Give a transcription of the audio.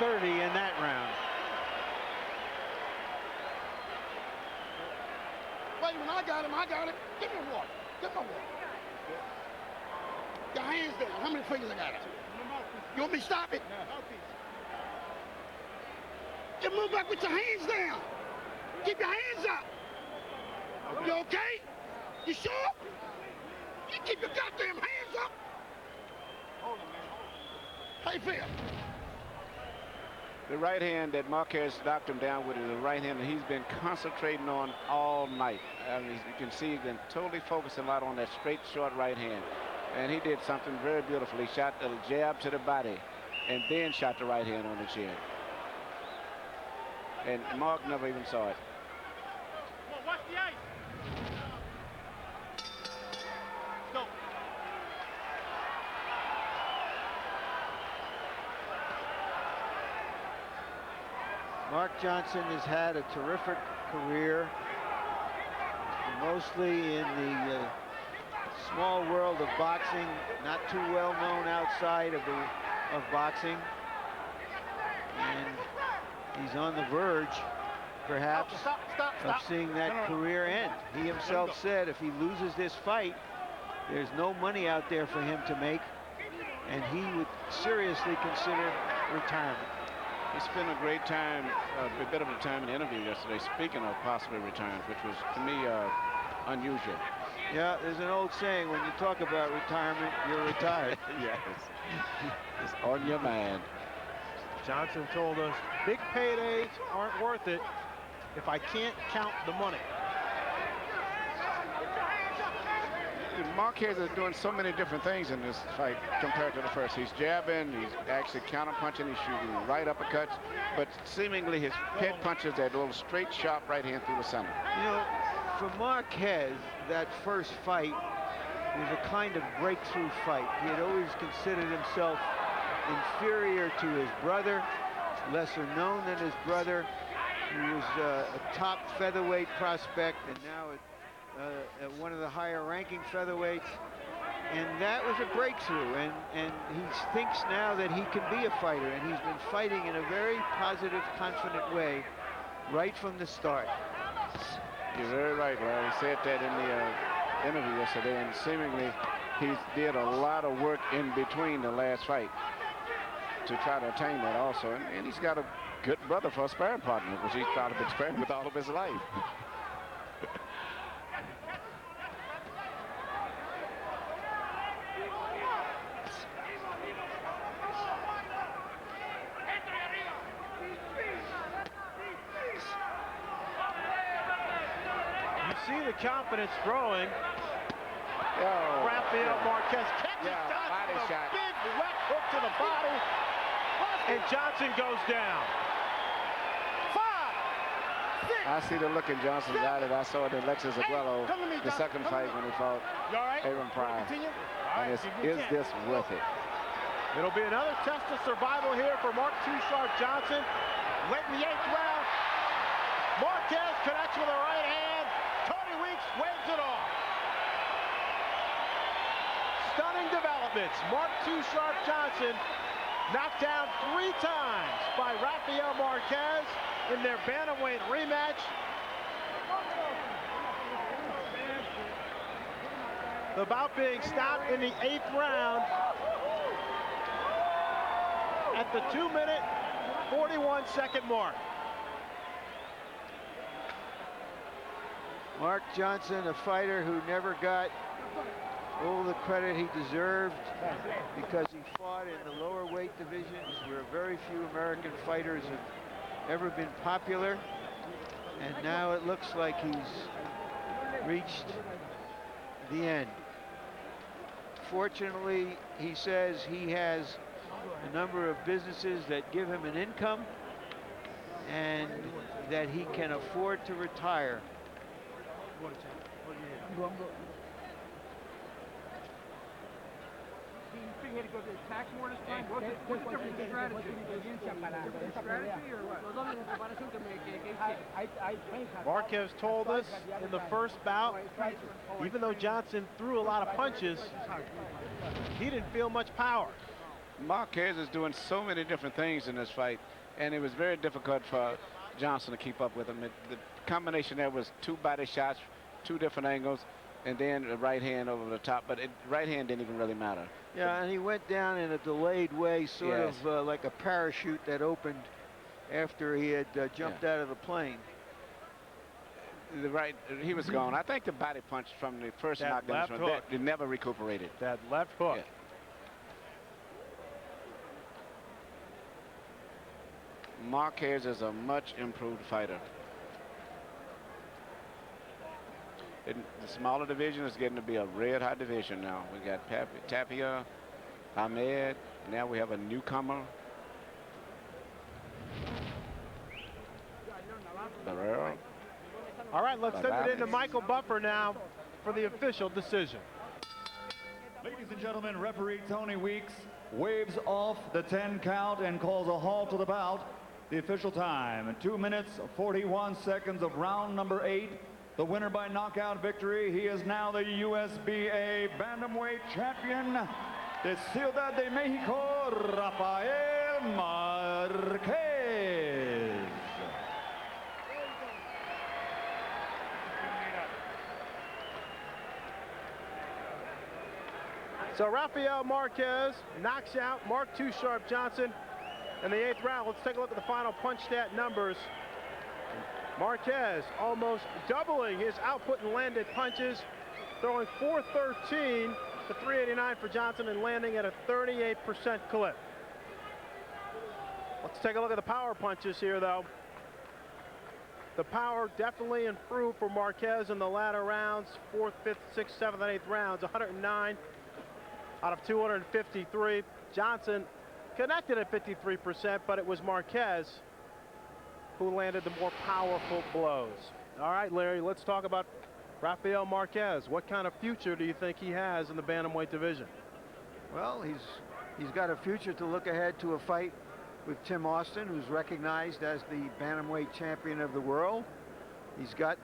30 in that round. Wait a minute, I got him. Give me a water. Give me a water. Your hands down. How many fingers I got? You want me to stop it? You move back with your hands down. Keep your hands up. You okay? You sure? You keep your goddamn hands up. Hold on, man. How you feel? The right hand that Marquez knocked him down with is the right hand that he's been concentrating on all night. I mean, you can see he's been totally focusing a lot on that straight, short right hand. And he did something very beautiful. He shot a jab to the body and then shot the right hand on the chin. And Mark never even saw it. Come on, watch the ice. Go. Mark Johnson has had a terrific career, mostly in the small world of boxing, not too well known outside of boxing, and he's on the verge, perhaps, of seeing that career end. He himself said if he loses this fight, there's no money out there for him to make, and he would seriously consider retirement. He spent a great time, a bit of a time in the interview yesterday, speaking of possibly retirement, which was, to me, unusual. Yeah, there's an old saying, when you talk about retirement, you're retired. Yes. It's on your mind. Johnson told us, big paydays aren't worth it if I can't count the money. Marquez is doing so many different things in this fight compared to the first. He's jabbing, he's actually counter punching, he's shooting right uppercuts, but seemingly his head punches that little straight, sharp right hand through the center. You know, for Marquez, that first fight was a kind of breakthrough fight. He had always considered himself inferior to his brother, lesser known than his brother. He was a top featherweight prospect, and now one of the higher ranking featherweights, and that was a breakthrough, and he thinks now that he can be a fighter, and he's been fighting in a very positive, confident way right from the start. You're very right, Larry. He said that in the interview yesterday, and seemingly he did a lot of work in between the last fight to try to attain that also, and he's got a good brother for a sparring partner, which he's probably been sparring with all of his life. See the confidence growing. Oh, Rafael Marquez catches body Johnson with a shot. big left hook to the body, and Johnson goes down. 5, 6. I see the look in Johnson's eye that I saw it in Lexus Aguero, the second fight when he fought Aaron Pryor. And is this worth it? It'll be another test of survival here for Mark Too Sharp Johnson. Late in the 8th round, Marquez connects with a right hand. Tony Weeks waves it off. Stunning developments. Mark Too Sharp Johnson knocked down 3 times by Rafael Marquez in their bantamweight rematch. The bout being stopped in the 8th round at the 2-minute, 41-second mark. Mark Johnson, a fighter who never got all the credit he deserved because he fought in the lower weight divisions where very few American fighters have ever been popular. And now it looks like he's reached the end. Fortunately, he says he has a number of businesses that give him an income and that he can afford to retire. He had to go to attack more this time? What's the difference in strategy? Marquez told us in the first bout, even though Johnson threw a lot of punches, he didn't feel much power. Marquez is doing so many different things in this fight, and it was very difficult for Johnson to keep up with him. The combination there was 2 body shots, 2 different angles, and then a right hand over the top, but right hand didn't even really matter. Yeah, and he went down in a delayed way, sort of like a parachute that opened after he had jumped out of the plane. He was gone. I think the body punch from the first knockdown, it never recuperated. That left hook. Yeah. Marquez is a much improved fighter. The smaller division is getting to be a red hot division now. We got Tapia, Ahmed. Now we have a newcomer, Barrera. All right, let's send it into Michael Buffer now for the official decision. Ladies and gentlemen, referee Tony Weeks waves off the 10 count and calls a halt to the bout. The official time, 2 minutes, 41 seconds of round number 8. The winner by knockout victory. He is now the USBA Bantamweight champion, de Ciudad de Mexico, Rafael Marquez. So Rafael Marquez knocks out Mark Too Sharp Johnson in the 8th round. Let's take a look at the final punch stat numbers. Marquez almost doubling his output in landed punches, throwing 413 to 389 for Johnson and landing at a 38% clip. Let's take a look at the power punches here, though. The power definitely improved for Marquez in the latter rounds, 4th, 5th, 6th, 7th, and 8th rounds, 109 out of 253. Johnson connected at 53%, but it was Marquez who landed the more powerful blows. All right, Larry, let's talk about Rafael Marquez. What kind of future do you think he has in the bantamweight division? Well, he's got a future to look ahead to a fight with Tim Austin, who's recognized as the bantamweight champion of the world. He's got